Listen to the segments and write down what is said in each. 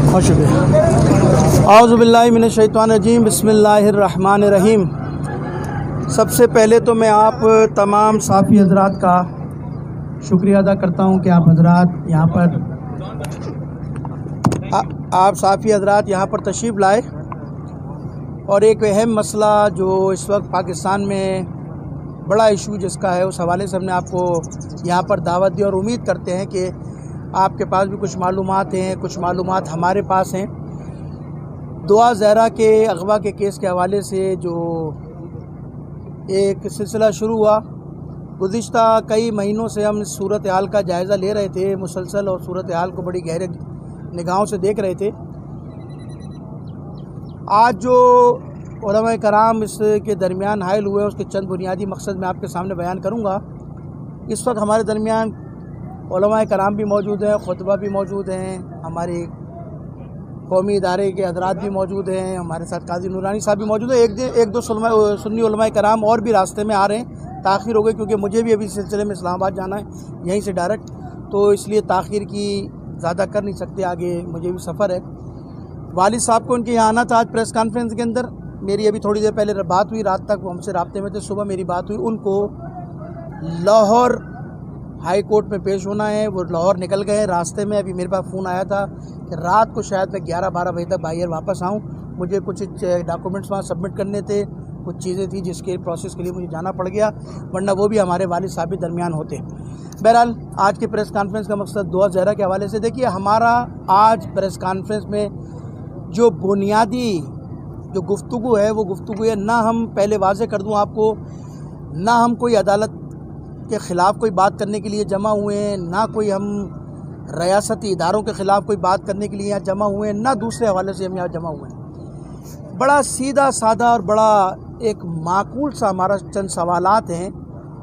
بہت شکریہ۔ اعوذ باللہ من الشیطان الرجیم، بسم اللہ الرحمن الرحیم۔ سب سے پہلے تو میں آپ تمام صحافی حضرات کا شکریہ ادا کرتا ہوں کہ آپ حضرات یہاں پر صحافی حضرات یہاں پر تشریف لائے اور ایک اہم مسئلہ جو اس وقت پاکستان میں بڑا ایشو جس کا ہے اس حوالے سے ہم نے آپ کو یہاں پر دعوت دی اور امید کرتے ہیں کہ آپ کے پاس بھی کچھ معلومات ہیں، کچھ معلومات ہمارے پاس ہیں۔ دعا زہرا کے اغوا کے کیس کے حوالے سے جو ایک سلسلہ شروع ہوا، گزشتہ کئی مہینوں سے ہم صورتحال کا جائزہ لے رہے تھے مسلسل، اور صورتحال کو بڑی گہرے نگاہوں سے دیکھ رہے تھے۔ آج جو علماء کرام اس کے درمیان حائل ہوئے اس کے چند بنیادی مقصد میں آپ کے سامنے بیان کروں گا۔ اس وقت ہمارے درمیان علماء کرام بھی موجود ہیں، خطبہ بھی موجود ہیں، ہمارے قومی ادارے کے حضرات بھی موجود ہیں، ہمارے ساتھ قاضی نورانی صاحب بھی موجود ہیں۔ ایک دو سنی علماء کرام اور بھی راستے میں آ رہے ہیں، تاخیر ہو گئی کیونکہ مجھے بھی ابھی سلسلے میں اسلام آباد جانا ہے یہیں سے ڈائریکٹ، تو اس لیے تاخیر کی زیادہ کر نہیں سکتے، آگے مجھے بھی سفر ہے۔ والد صاحب کو ان کے یہاں آنا تھا آج پریس کانفرنس کے اندر، میری ابھی تھوڑی دیر پہلے بات ہوئی، رات تک وہ ہم سے رابطے میں تھے، صبح میری بات ہوئی، ان کو لاہور ہائی کورٹ میں پیش ہونا ہے، وہ لاہور نکل گئے۔ راستے میں ابھی میرے پاس فون آیا تھا کہ رات کو شاید میں 11-12 بجے تک باہر واپس آؤں، مجھے کچھ ڈاکومنٹس وہاں سبمٹ کرنے تھے، کچھ چیزیں تھیں جس کے پروسیس کے لیے مجھے جانا پڑ گیا، ورنہ وہ بھی ہمارے والد صاحب بھی درمیان ہوتے۔ بہرحال آج کے پریس کانفرنس کا مقصد دعا زہرا کے حوالے سے، دیکھیے ہمارا آج پریس کانفرنس میں جو بنیادی جو گفتگو ہے وہ گفتگو ہے، نہ ہم پہلے واضح کر دوں آپ کو، نہ ہم کوئی عدالت کے خلاف کوئی بات کرنے کے لیے جمع ہوئے ہیں، نہ کوئی ہم ریاستی اداروں کے خلاف کوئی بات کرنے کے لیے یہاں جمع ہوئے ہیں، نہ دوسرے حوالے سے ہم یہاں جمع ہوئے ہیں۔ بڑا سیدھا سادہ اور بڑا ایک معقول سا ہمارا چند سوالات ہیں،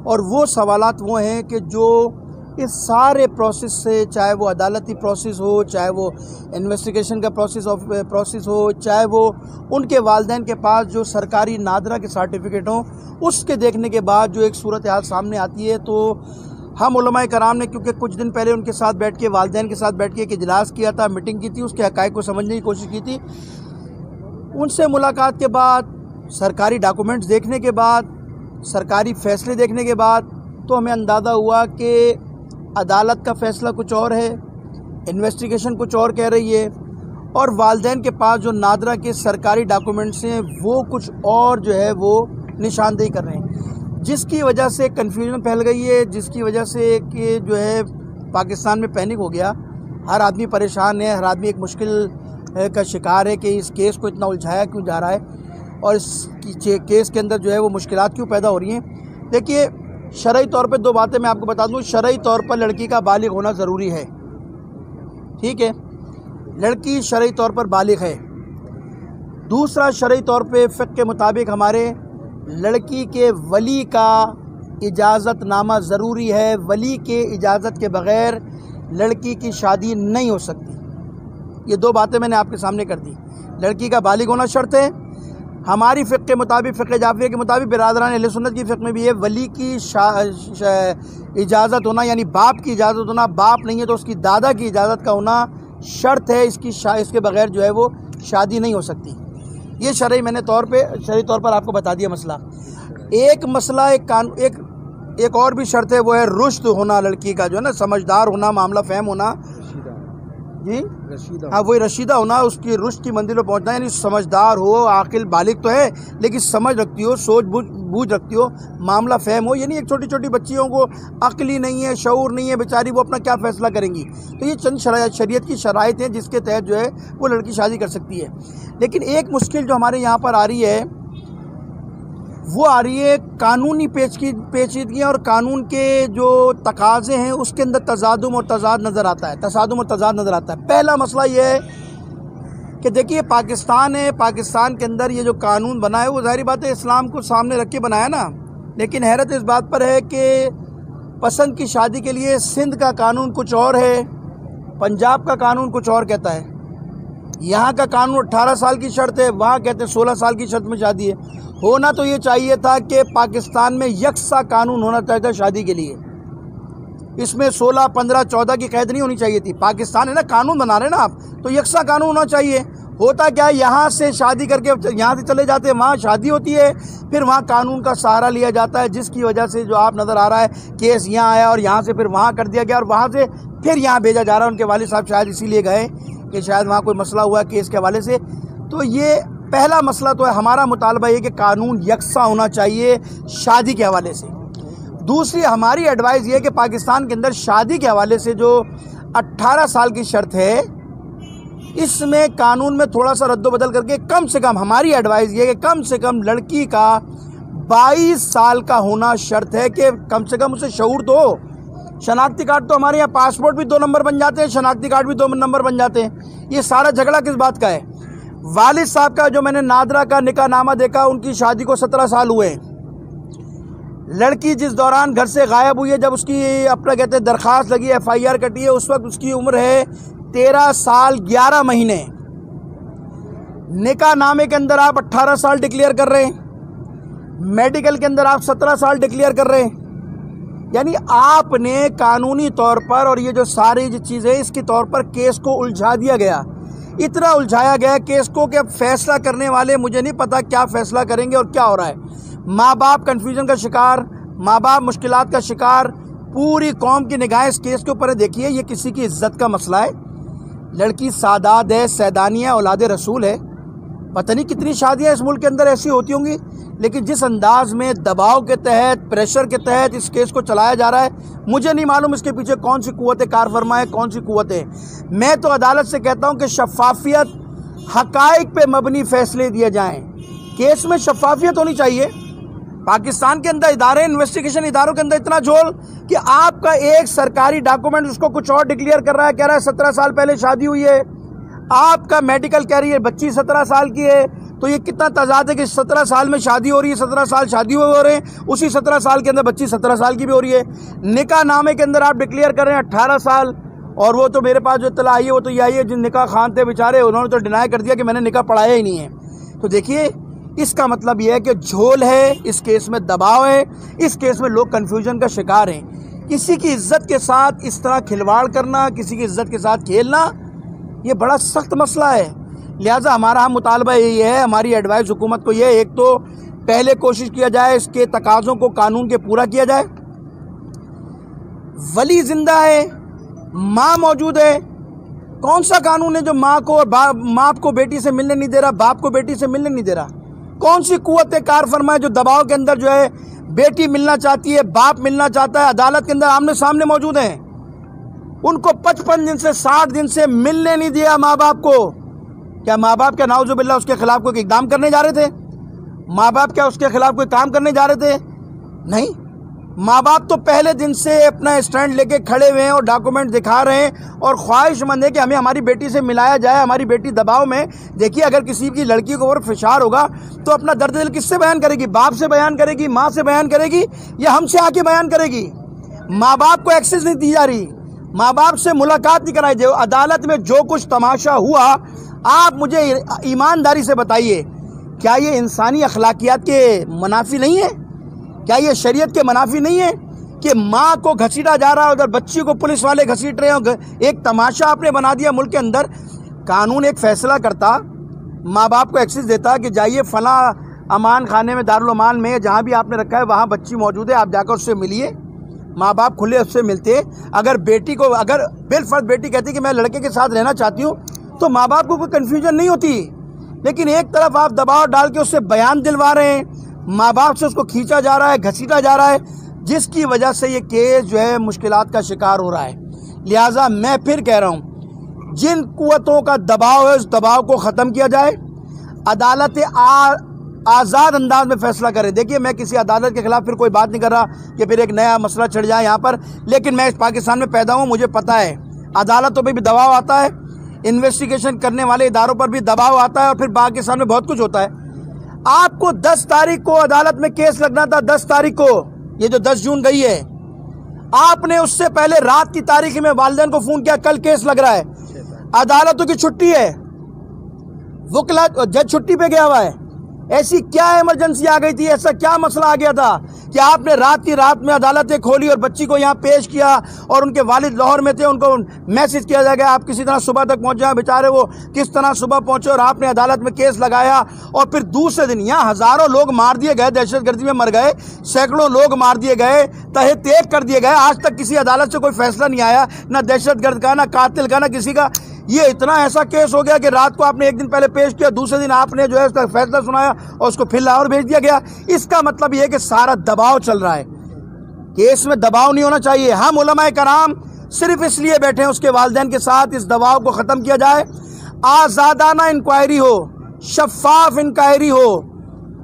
اور وہ سوالات وہ ہیں کہ جو اس سارے پروسیس سے، چاہے وہ عدالتی پروسیس ہو، چاہے وہ انویسٹیگیشن کا پروسیس ہو، چاہے وہ ان کے والدین کے پاس جو سرکاری نادرہ کے سرٹیفکیٹ ہوں، اس کے دیکھنے کے بعد جو ایک صورتحال سامنے آتی ہے، تو ہم علماء کرام نے کیونکہ کچھ دن پہلے ان کے ساتھ بیٹھ کے، والدین کے ساتھ بیٹھ کے ایک اجلاس کیا تھا، میٹنگ کی تھی، اس کے حقائق کو سمجھنے کی کوشش کی تھی، ان سے ملاقات کے بعد، سرکاری ڈاکومنٹس دیکھنے کے بعد، سرکاری فیصلے دیکھنے کے بعد، تو ہمیں اندازہ ہوا کہ عدالت کا فیصلہ کچھ اور ہے، انویسٹیگیشن کچھ اور کہہ رہی ہے، اور والدین کے پاس جو نادرہ کے سرکاری ڈاکومنٹس ہیں وہ کچھ اور جو ہے وہ نشاندہی کر رہے ہیں، جس کی وجہ سے کنفیوژن پھیل گئی ہے، جس کی وجہ سے کہ جو ہے پاکستان میں پینک ہو گیا، ہر آدمی پریشان ہے، ہر آدمی ایک مشکل کا شکار ہے کہ اس کیس کو اتنا الجھایا کیوں جا رہا ہے، اور اس کیس کے اندر جو ہے وہ مشکلات کیوں پیدا ہو رہی ہیں۔ دیکھیے شرعی طور پہ دو باتیں میں آپ کو بتا دوں، شرعی طور پر لڑکی کا بالغ ہونا ضروری ہے، ٹھیک ہے، لڑکی شرعی طور پر بالغ ہے۔ دوسرا، شرعی طور پہ فقہ کے مطابق ہمارے لڑکی کے ولی کا اجازت نامہ ضروری ہے، ولی کے اجازت کے بغیر لڑکی کی شادی نہیں ہو سکتی۔ یہ دو باتیں میں نے آپ کے سامنے کر دی، لڑکی کا بالغ ہونا شرط ہے، ہماری فقہ کے مطابق، فقہ جعفریہ کے مطابق، برادران اہل سنت کی فقہ میں بھی ہے، ولی کی اجازت ہونا، یعنی باپ کی اجازت ہونا، باپ نہیں ہے تو اس کی دادا کی اجازت کا ہونا شرط ہے، اس کے بغیر جو ہے وہ شادی نہیں ہو سکتی۔ یہ شرعی طور پر آپ کو بتا دیا مسئلہ۔ ایک مسئلہ ایک اور بھی شرط ہے، وہ ہے رشد ہونا، لڑکی کا جو ہے نا سمجھدار ہونا، معاملہ فہم ہونا، جی ہاں وہی رشیدہ ہونا، اس کی رشد کی منزل پہ پہنچنا، یعنی سمجھدار ہو، عاقل بالغ تو ہے لیکن سمجھ رکھتی ہو، سوچ بوجھ رکھتی ہو، معاملہ فہم ہو، یعنی ایک چھوٹی چھوٹی بچیوں کو عقل ہی نہیں ہے، شعور نہیں ہے بیچاری، وہ اپنا کیا فیصلہ کریں گی۔ تو یہ چند شریعت کی شرائط ہیں جس کے تحت جو ہے وہ لڑکی شادی کر سکتی ہے۔ لیکن ایک مشکل جو ہمارے یہاں پر آ رہی ہے وہ آ رہی ہے قانونی پیچیدگیاں اور قانون کے جو تقاضے ہیں اس کے اندر تصادم اور تضاد نظر آتا ہے۔ پہلا مسئلہ یہ ہے کہ دیکھیے پاکستان ہے، پاکستان کے اندر یہ جو قانون بنا ہے وہ ظاہری بات ہے اسلام کو سامنے رکھ کے بنایا نا، لیکن حیرت اس بات پر ہے کہ پسند کی شادی کے لیے سندھ کا قانون کچھ اور ہے، پنجاب کا قانون کچھ اور کہتا ہے، یہاں کا قانون 18 سال کی شرط ہے، وہاں کہتے ہیں 16 سال کی شرط میں شادی ہے۔ ہونا تو یہ چاہیے تھا کہ پاکستان میں یکساں قانون ہونا چاہیے تھا شادی کے لیے، اس میں 16, 15, 14 کی قید نہیں ہونی چاہیے تھی. پاکستان ہے نا, قانون بنا رہے ہیں نا آپ, تو یکساں قانون ہونا چاہیے. ہوتا کیا ہے, یہاں سے شادی کر کے یہاں سے چلے جاتے ہیں, وہاں شادی ہوتی ہے, پھر وہاں قانون کا سہارا لیا جاتا ہے, جس کی وجہ سے جو آپ نظر آ رہا ہے کیس یہاں آیا اور یہاں سے پھر وہاں کر دیا گیا اور وہاں سے پھر یہاں بھیجا جا رہا ہے. ان کے والد صاحب شاید اسی لیے گئے کہ شاید وہاں کوئی مسئلہ ہوا ہے کیس کے حوالے سے. تو یہ پہلا مسئلہ تو ہے. ہمارا مطالبہ یہ کہ قانون یکساں ہونا چاہیے شادی کے حوالے سے. دوسری ہماری ایڈوائز یہ کہ پاکستان کے اندر شادی کے حوالے سے جو 18 سال کی شرط ہے, اس میں قانون میں تھوڑا سا رد و بدل کر کے کم سے کم, ہماری ایڈوائز یہ کہ کم سے کم لڑکی کا 22 سال کا ہونا شرط ہے, کہ کم سے کم اسے شعور تو ہو. شناختی کارڈ تو ہمارے یہاں پاسپورٹ بھی 2 نمبر بن جاتے ہیں, شناختی کارڈ بھی 2 نمبر بن جاتے ہیں. یہ سارا جھگڑا کس بات کا ہے؟ والد صاحب کا جو میں نے نادرہ کا نکاح نامہ دیکھا, ان کی شادی کو 17 سال ہوئے. لڑکی جس دوران گھر سے غائب ہوئی ہے, جب اس کی اپنا کہتے ہیں درخواست لگی ہے, FIR کٹی ہے, اس وقت اس کی عمر ہے 13 سال 11 مہینے. نکاح نامے کے اندر آپ 18 سال ڈکلیئر کر رہے ہیں, میڈیکل کے اندر آپ 17 سال ڈکلیئر کر رہے ہیں. یعنی آپ نے قانونی طور پر, اور یہ جو ساری جو چیزیں اس کے طور پر کیس کو الجھا دیا گیا, اتنا الجھایا گیا کیس کو کہ اب فیصلہ کرنے والے مجھے نہیں پتا کیا فیصلہ کریں گے اور کیا ہو رہا ہے. ماں باپ کنفیوژن کا شکار, ماں باپ مشکلات کا شکار, پوری قوم کی نگاہیں اس کیس کے اوپر ہے. دیکھیے یہ کسی کی عزت کا مسئلہ ہے. لڑکی سادات ہے, سیدانی ہے, اولاد رسول ہے. پتہ نہیں کتنی شادیاں اس ملک کے اندر ایسی ہوتی ہوں گی, لیکن جس انداز میں دباؤ کے تحت, پریشر کے تحت اس کیس کو چلایا جا رہا ہے, مجھے نہیں معلوم اس کے پیچھے کون سی قوت کار فرما ہے, کون سی قوت ہے. میں تو عدالت سے کہتا ہوں کہ شفافیت, حقائق پہ مبنی فیصلے دیے جائیں. کیس میں شفافیت ہونی چاہیے. پاکستان کے اندر ادارے, انویسٹیگیشن اداروں کے اندر اتنا جھول کہ آپ کا ایک سرکاری ڈاکومنٹ اس کو کچھ اور ڈکلیئر کر رہا ہے, کہہ رہا ہے 17 سال پہلے شادی ہوئی ہے. آپ کا میڈیکل کہہ رہی ہے بچی 17 سال کی ہے. تو یہ کتنا تضاد ہے کہ 17 سال میں شادی ہو رہی ہے, 17 سال شادی ہو رہے ہیں, اسی 17 سال کے اندر بچی 17 سال کی بھی ہو رہی ہے. نکاح نامے کے اندر آپ ڈکلیئر کر رہے ہیں 18 سال, اور وہ تو میرے پاس جو اطلاع آئی ہے وہ تو یہ آئی ہے جن نکاح خان تھے بیچارے, انہوں نے تو ڈینائی کر دیا کہ میں نے نکاح پڑھایا ہی نہیں ہے. تو دیکھیے اس کا مطلب یہ ہے کہ جھول ہے, اس کیس میں دباؤ ہے, اس کیس میں لوگ کنفیوژن کا شکار ہیں. کسی کی عزت کے ساتھ اس طرح کھلواڑ کرنا, کسی کی عزت کے ساتھ کھیلنا, یہ بڑا سخت مسئلہ ہے. لہٰذا ہمارا مطالبہ یہی ہے, ہماری ایڈوائز حکومت کو یہ, ایک تو پہلے کوشش کیا جائے اس کے تقاضوں کو قانون کے پورا کیا جائے. ولی زندہ ہے, ماں موجود ہے, کون سا قانون ہے جو ماں کو اور باپ کو بیٹی سے ملنے نہیں دے رہا, باپ کو بیٹی سے ملنے نہیں دے رہا؟ کون سی قوت کار فرما ہے جو دباؤ کے اندر جو ہے بیٹی ملنا چاہتی ہے, باپ ملنا چاہتا ہے, عدالت کے اندر آمنے سامنے موجود ہیں, ان کو 55 دن سے 60 دن سے ملنے نہیں دیا ماں باپ کو؟ کیا ماں باپ کیا نعوذ باللہ اس کے خلاف کوئی اقدام کرنے جا رہے تھے؟ ماں باپ کیا اس کے خلاف کوئی کام کرنے جا رہے تھے؟ نہیں. ماں باپ تو پہلے دن سے اپنا اسٹینڈ لے کے کھڑے ہوئے ہیں اور ڈاکومنٹ دکھا رہے ہیں اور خواہش مند ہے کہ ہمیں ہماری بیٹی سے ملایا جائے, ہماری بیٹی دباؤ میں. دیکھیے اگر کسی کی لڑکی کو اوپر فشار ہوگا تو اپنا درد دل کس سے بیان کرے گی؟ باپ سے بیان کرے گی, ماں سے بیان کرے گی, یا ہم سے آ کے بیان کرے گی؟ ماں باپ کو ایکسیس نہیں دی جا رہی, ماں باپ سے ملاقات نہیں کرائی جائے. عدالت میں جو کچھ تماشا ہوا, آپ مجھے ایمانداری سے بتائیے, کیا یہ انسانی اخلاقیات کے منافی نہیں ہے؟ کیا یہ شریعت کے منافی نہیں ہے کہ ماں کو گھسیٹا جا رہا ہے, ادھر بچی کو پولیس والے گھسیٹ رہے ہیں؟ ایک تماشا آپ نے بنا دیا ملک کے اندر. قانون ایک فیصلہ کرتا, ماں باپ کو ایکسس دیتا کہ جائیے فلاں امان خانے میں, دارالامان میں, جہاں بھی آپ نے رکھا ہے وہاں بچی موجود ہے, آپ جا کر اس سے ملیے. ماں باپ کھلے اس سے ملتے. اگر بیٹی کو, اگر بالفرض بیٹی کہتی کہ میں لڑکے کے ساتھ رہنا چاہتی ہوں, تو ماں باپ کو کوئی کنفیوژن نہیں ہوتی. لیکن ایک طرف آپ دباؤ ڈال کے اس سے بیان دلوا رہے ہیں, ماں باپ سے اس کو کھینچا جا رہا ہے, گھسیٹا جا رہا ہے, جس کی وجہ سے یہ کیس جو ہے مشکلات کا شکار ہو رہا ہے. لہٰذا میں پھر کہہ رہا ہوں, جن قوتوں کا دباؤ ہے اس دباؤ کو ختم کیا جائے. عدالت آزاد انداز میں فیصلہ کرے. دیکھیے میں کسی عدالت کے خلاف پھر کوئی بات نہیں کر رہا کہ پھر ایک نیا مسئلہ چھڑ جائے یہاں پر, لیکن میں اس پاکستان میں پیدا ہوں, مجھے پتہ ہے عدالتوں پہ بھی دباؤ آتا ہے, انویسٹیگیشن کرنے والے اداروں پر بھی دباؤ آتا ہے, اور پھر پاکستان میں بہت کچھ ہوتا ہے. آپ کو 10 تاریخ کو عدالت میں کیس لگنا تھا, 10 تاریخ کو, یہ جو 10 جون گئی ہے, آپ نے اس سے پہلے رات کی تاریخ میں والدین کو فون کیا کل کیس لگ رہا ہے. عدالتوں کی چھٹی ہے, وکلا جج چھٹی پہ گیا ہوا ہے, ایسی کیا ایمرجنسی آ گئی تھی, ایسا کیا مسئلہ آ گیا تھا کہ آپ نے رات کی رات میں عدالتیں کھولی اور بچی کو یہاں پیش کیا, اور ان کے والد لاہور میں تھے, ان کو میسج کیا جائے گا آپ کسی طرح صبح تک پہنچ جائیں. بیچارے وہ کس طرح صبح پہنچے, اور آپ نے عدالت میں کیس لگایا, اور پھر دوسرے دن یہاں ہزاروں لوگ مار دیے گئے, دہشت گردی میں مر گئے, سینکڑوں لوگ مار دیے گئے, تہہ تیغ کر دیے گئے. آج تک کسی عدالت سے کوئی فیصلہ نہیں آیا, نہ دہشت گرد کا, نہ قاتل کا, نہ کسی کا. یہ اتنا ایسا کیس ہو گیا کہ رات کو آپ نے ایک دن پہلے پیش کیا, دوسرے دن آپ نے جو ہے اس کا فیصلہ سنایا اور اس کو پھر لاہور بھیج دیا گیا. اس کا مطلب یہ ہے کہ سارا دباؤ چل رہا ہے. کیس میں دباؤ نہیں ہونا چاہیے. ہم علماء کرام صرف اس لیے بیٹھے ہیں اس کے والدین کے ساتھ اس دباؤ کو ختم کیا جائے, آزادانہ انکوائری ہو, شفاف انکوائری ہو.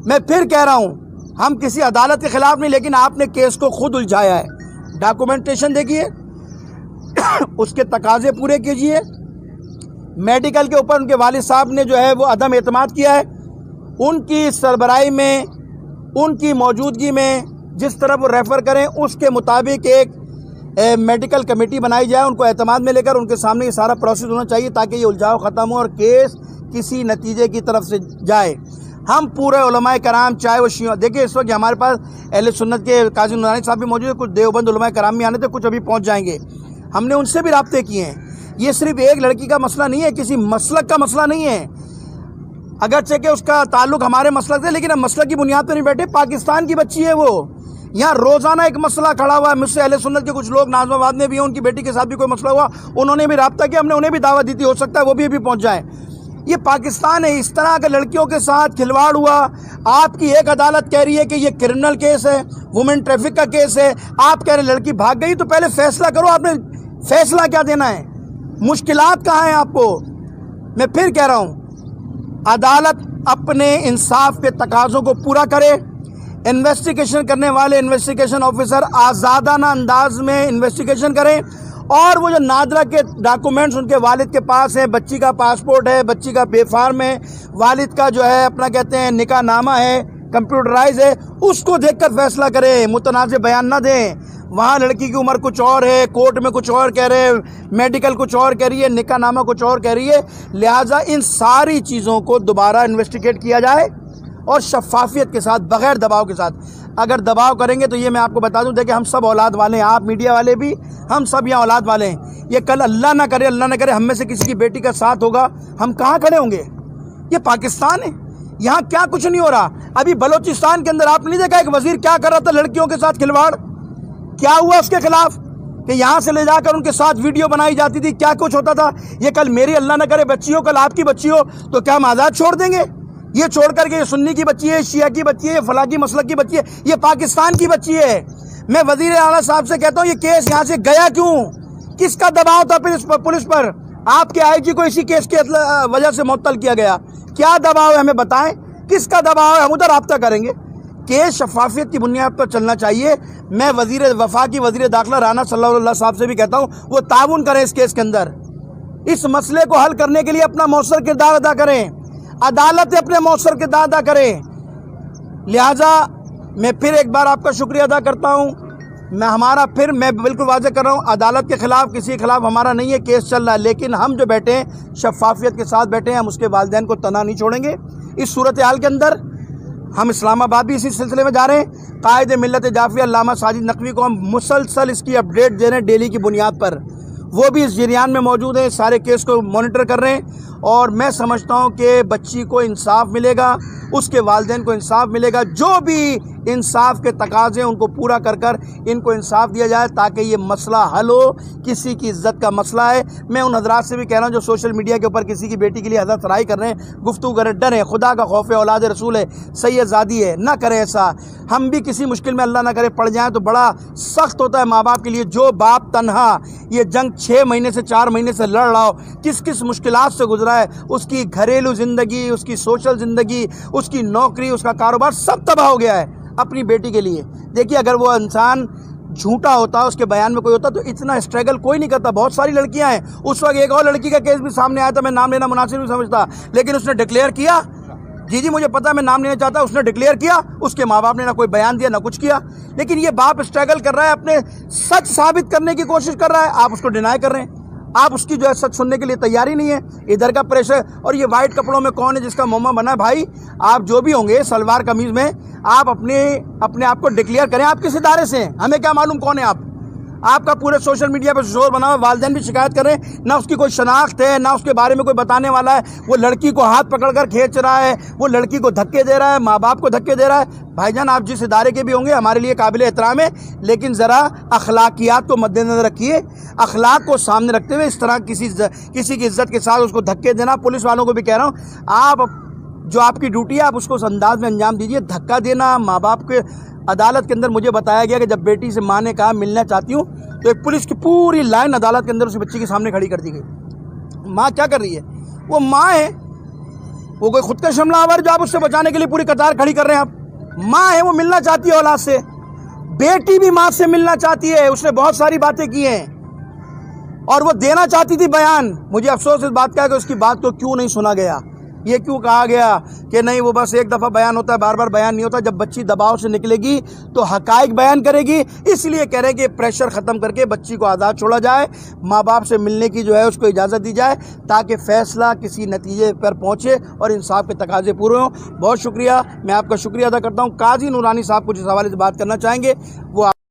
میں پھر کہہ رہا ہوں, ہم کسی عدالت کے خلاف نہیں, لیکن آپ نے کیس کو خود الجھایا ہے. ڈاکومنٹیشن دیکھیے, اس کے تقاضے پورے کیجئے. میڈیکل کے اوپر ان کے والد صاحب نے جو ہے وہ عدم اعتماد کیا ہے. ان کی سربراہی میں, ان کی موجودگی میں جس طرح وہ ریفر کریں اس کے مطابق ایک میڈیکل کمیٹی بنائی جائے, ان کو اعتماد میں لے کر ان کے سامنے یہ سارا پروسیس ہونا چاہیے تاکہ یہ الجھاؤ ختم ہو اور کیس کسی نتیجے کی طرف سے جائے. ہم پورے علماء کرام, چاہے وہ شیعہ, دیکھیں اس وقت ہمارے پاس اہل سنت کے قاضی نورانی صاحب بھی موجود ہیں, کچھ دیوبند علماء کرام بھی آنے تھے, کچھ ابھی پہنچ جائیں گے. ہم نے ان سے بھی رابطے کیے ہیں. یہ صرف ایک لڑکی کا مسئلہ نہیں ہے, کسی مسلک کا مسئلہ نہیں ہے, اگرچہ کہ اس کا تعلق ہمارے مسلک سے, لیکن ہم مسلک کی بنیاد پہ نہیں بیٹھے. پاکستان کی بچی ہے وہ, یہاں روزانہ ایک مسئلہ کھڑا ہوا ہے. مجھ سے اہل سنت کے کچھ لوگ نازم آباد میں بھی ہیں, ان کی بیٹی کے ساتھ بھی کوئی مسئلہ ہوا, انہوں نے بھی رابطہ کیا, ہم نے انہیں بھی دعوت دی تھی, ہو سکتا ہے وہ بھی ابھی پہنچ جائیں. یہ پاکستان ہے. اس طرح اگر لڑکیوں کے ساتھ کھلواڑ ہوا, آپ کی ایک عدالت کہہ رہی ہے کہ یہ کرمنل کیس ہے, وومن ٹریفک کا کیس ہے, آپ کہہ رہے ہیں لڑکی بھاگ گئی, تو پہلے فیصلہ کرو. آپ نے فیصلہ کیا دینا ہے؟ مشکلات کہاں ہیں آپ کو؟ میں پھر کہہ رہا ہوں, عدالت اپنے انصاف کے تقاضوں کو پورا کرے. انویسٹیگیشن کرنے والے انویسٹیگیشن آفیسر آزادانہ انداز میں انویسٹیگیشن کریں, اور وہ جو نادرہ کے ڈاکومنٹس ان کے والد کے پاس ہیں, بچی کا پاسپورٹ ہے, بچی کا بے فارم ہے, والد کا جو ہے اپنا کہتے ہیں نکاح نامہ ہے, کمپیوٹرائز ہے, اس کو دیکھ کر فیصلہ کریں. متنازع بیان نہ دیں. وہاں لڑکی کی عمر کچھ اور ہے, کورٹ میں کچھ اور کہہ رہے, میڈیکل کچھ اور کہہ رہی ہے, نکاح نامہ کچھ اور کہہ رہی ہے. لہٰذا ان ساری چیزوں کو دوبارہ انویسٹیگیٹ کیا جائے, اور شفافیت کے ساتھ, بغیر دباؤ کے ساتھ. اگر دباؤ کریں گے تو یہ میں آپ کو بتا دوں, دیکھیں ہم سب اولاد والے ہیں, آپ میڈیا والے بھی, ہم سب یہاں اولاد والے ہیں. یہ کل اللہ نہ کرے ہم میں سے کسی کی بیٹی کا ساتھ ہوگا, ہم کہاں کھڑے ہوں گے؟ یہ پاکستان ہے, یہاں کیا کچھ نہیں ہو رہا. ابھی بلوچستان کے اندر آپ نے نہیں دیکھا ایک وزیر کیا کر رہا تھا لڑکیوں کے ساتھ کھلواڑ؟ کیا ہوا اس کے خلاف کہ یہاں سے لے جا کر ان کے ساتھ ویڈیو بنائی جاتی تھی, کیا کچھ ہوتا تھا. یہ کل میری اللہ نہ کرے بچی ہو, کل آپ کی بچی ہو, تو کیا ہم آزاد چھوڑ دیں گے؟ یہ چھوڑ کر کے یہ سنی کی بچی ہے, شیعہ کی بچی ہے, یہ فلاں کی مسلک کی بچی ہے, یہ پاکستان کی بچی ہے. میں وزیر اعلیٰ صاحب سے کہتا ہوں یہ کیس یہاں سے گیا کیوں؟ کس کا دباؤ تھا پھر اس پر پولیس پر؟ آپ کے آئی جی کو اسی کیس کی وجہ سے معطل کیا گیا. کیا دباؤ ہے ہمیں بتائیں, کس کا دباؤ ہے؟ ہم ادھر رابطہ کریں گے. کیس شفافیت کی بنیاد پر چلنا چاہیے. میں وزیر وفاقی وزیر داخلہ رانا صلی اللہ علیہ صاحب سے بھی کہتا ہوں وہ تعاون کریں اس کیس کے اندر, اس مسئلے کو حل کرنے کے لیے اپنا مؤثر کردار ادا کریں. عدالت اپنے مؤثر کردار ادا کرے. لہٰذا میں پھر ایک بار آپ کا شکریہ ادا کرتا ہوں. میں بالکل واضح کر رہا ہوں, عدالت کے خلاف کسی کے خلاف ہمارا نہیں ہے, کیس چل رہا ہے, لیکن ہم جو بیٹھے ہیں شفافیت کے ساتھ بیٹھے ہیں. ہم اس کے والدین کو تنہا نہیں چھوڑیں گے. اس صورتحال کے اندر ہم اسلام آباد بھی اسی سلسلے میں جا رہے ہیں. قائد ملت جعفریہ علامہ ساجد نقوی کو ہم مسلسل اس کی اپڈیٹ دے رہے ہیں ڈیلی کی بنیاد پر. وہ بھی اس جریان میں موجود ہیں, سارے کیس کو مانیٹر کر رہے ہیں. اور میں سمجھتا ہوں کہ بچی کو انصاف ملے گا, اس کے والدین کو انصاف ملے گا. جو بھی انصاف کے تقاضے ان کو پورا کر کر ان کو انصاف دیا جائے تاکہ یہ مسئلہ حل ہو. کسی کی عزت کا مسئلہ ہے. میں ان حضرات سے بھی کہہ رہا ہوں جو سوشل میڈیا کے اوپر کسی کی بیٹی کے لیے حضرت سرائی کر رہے ہیں, گفتگو کریں, ڈریں. خدا کا خوف ہے, اولاد رسول ہے, سید زادی ہے, نہ کریں ایسا. ہم بھی کسی مشکل میں اللہ نہ کرے پڑ جائیں تو بڑا سخت ہوتا ہے ماں باپ کے لیے. جو باپ تنہا یہ جنگ 6 مہینے سے 4 مہینے سے لڑ رہا ہو, کس کس مشکلات سے گزرا ہے, اس کی گھریلو زندگی, اس کی سوشل زندگی, اس کی نوکری, اس کا کاروبار سب تباہ ہو گیا ہے اپنی بیٹی کے لیے. دیکھیے اگر وہ انسان جھوٹا ہوتا, اس کے بیان میں کوئی ہوتا, تو اتنا اسٹرگل کوئی نہیں کرتا. بہت ساری لڑکیاں ہیں. اس وقت ایک اور لڑکی کا کیس بھی سامنے آیا تھا, میں نام لینا مناسب نہیں سمجھتا, لیکن اس نے ڈکلیئر کیا. جی مجھے پتا, میں نام لینا چاہتا, اس نے ڈکلیئر کیا. اس کے ماں باپ نے نہ کوئی بیان دیا نہ کچھ کیا. لیکن یہ باپ اسٹرگل کر رہا ہے, اپنے سچ ثابت کرنے کی کوشش کر رہا ہے, آپ اس کو ڈینائی کر رہے ہیں. آپ اس کی جو ہے سچ سننے کے لیے تیاری نہیں ہے. ادھر کا پریشر. اور یہ وائٹ کپڑوں میں کون ہے جس کا موما بنا ہے؟ بھائی آپ جو بھی ہوں گے سلوار قمیض میں، آپ اپنے آپ کو ڈکلیئر کریں آپ کس ادارے سے ہیں. ہمیں کیا معلوم کون ہے آپ کا پورے سوشل میڈیا پہ شور بنا ہوا. والدین بھی شکایت کر رہے ہیں، نہ اس کی کوئی شناخت ہے، نہ اس کے بارے میں کوئی بتانے والا ہے. وہ لڑکی کو ہاتھ پکڑ کر کھینچ رہا ہے، وہ لڑکی کو دھکے دے رہا ہے، ماں باپ کو دھکے دے رہا ہے. بھائی جان آپ جس ادارے کے بھی ہوں گے ہمارے لیے قابل احترام ہے، لیکن ذرا اخلاقیات کو مد نظر رکھیے. اخلاق کو سامنے رکھتے ہوئے اس طرح کسی کی عزت کے ساتھ اس کو دھکے دینا. پولیس والوں کو بھی کہہ رہا ہوں، آپ جو آپ کی ڈیوٹی ہے آپ اس کو اس انداز میں انجام دیجیے. دھکا دینا ماں باپ کے. عدالت کے اندر مجھے بتایا گیا کہ جب بیٹی سے ماں نے کہا ملنا چاہتی ہوں تو ایک پولیس کی پوری لائن عدالت کے اندر اس بچی کے سامنے کھڑی کر دی گئی. ماں کیا کر رہی ہے؟ وہ ماں ہے، وہ کوئی خود کا حملہ آور جو آپ اس سے بچانے کے لیے پوری قطار کھڑی کر رہے ہیں. آپ ماں ہے، وہ ملنا چاہتی ہے اولاد سے. بیٹی بھی ماں سے ملنا چاہتی ہے، اس نے بہت ساری باتیں کی ہیں اور وہ دینا چاہتی تھی بیان. مجھے افسوس اس بات کا ہے کہ اس کی بات کو کیوں نہیں سنا گیا. یہ کیوں کہا گیا کہ نہیں وہ بس ایک دفعہ بیان ہوتا ہے، بار بار بیان نہیں ہوتا. جب بچی دباؤ سے نکلے گی تو حقائق بیان کرے گی. اس لیے کہہ رہے ہیں کہ پریشر ختم کر کے بچی کو آزاد چھوڑا جائے، ماں باپ سے ملنے کی جو ہے اس کو اجازت دی جائے تاکہ فیصلہ کسی نتیجے پر پہنچے اور انصاف کے تقاضے پورے ہوں. بہت شکریہ، میں آپ کا شکریہ ادا کرتا ہوں. قاضی نورانی صاحب کچھ اس حوالے سے بات کرنا چاہیں گے، وہ